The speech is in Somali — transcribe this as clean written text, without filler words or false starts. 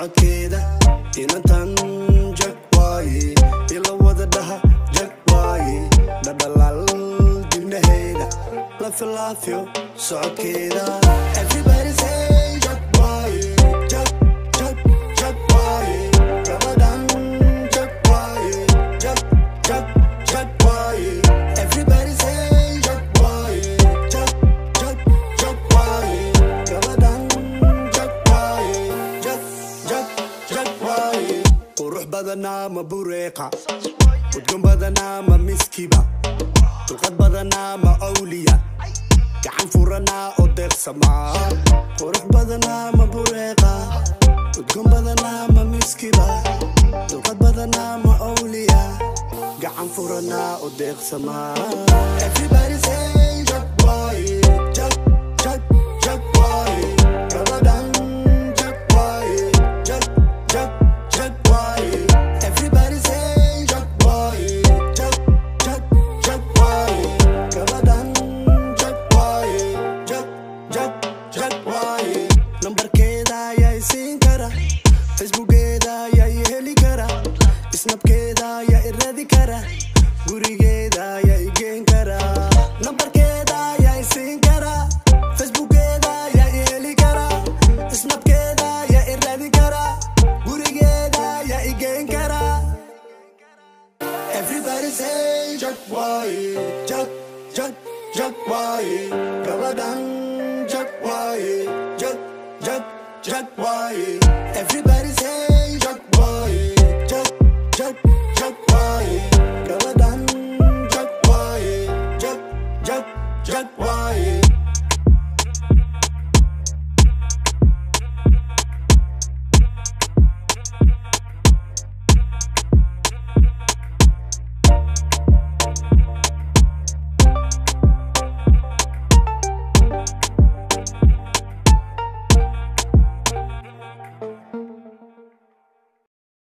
socodkeeda inantan jag waaye ila wada dhaha jag waaye dhadhalaal dibnaheeda la filaafyo socodkeeda everybody say jag waaye jag jag jag waaye gabadhan jag waaye jag jag jag waaye everybody say jag waaye jag jag jag waaye gabadhan jag waaye jag jag jag waaye qurux badanaa ma bureeqa udgoon badanaa ma miskiba dulqad badanaa ma awliya gacan furanaa oo deeqsamaa qurux badanaa ma bureeqa udgoon badanaa ma miskiba dulqad badanaa ma awliya gacan furanaa oo deeqsamaa everybody say jag waaye jag jag jag waaye gabadhan jag waaye jag jag jag waaye everybody say jag waaye jag jag jag waaye gabadhan jag waaye jag jag jag waaye nambarkeeda ayaa isiin kara facebookeeda ayaa i heli kara snapkeeda ayaa i raadi kara gurigeeda ayaa i geen kara nambarkeeda ayaa isiin kara facebookeeda ayaa i heli kara snapkeeda ayaa i raadi kara gurigeeda ayaa i geen kara everybody say jag waaye jag jag jag waaye gabadhan jag waaye jag jag jag waaye everybody say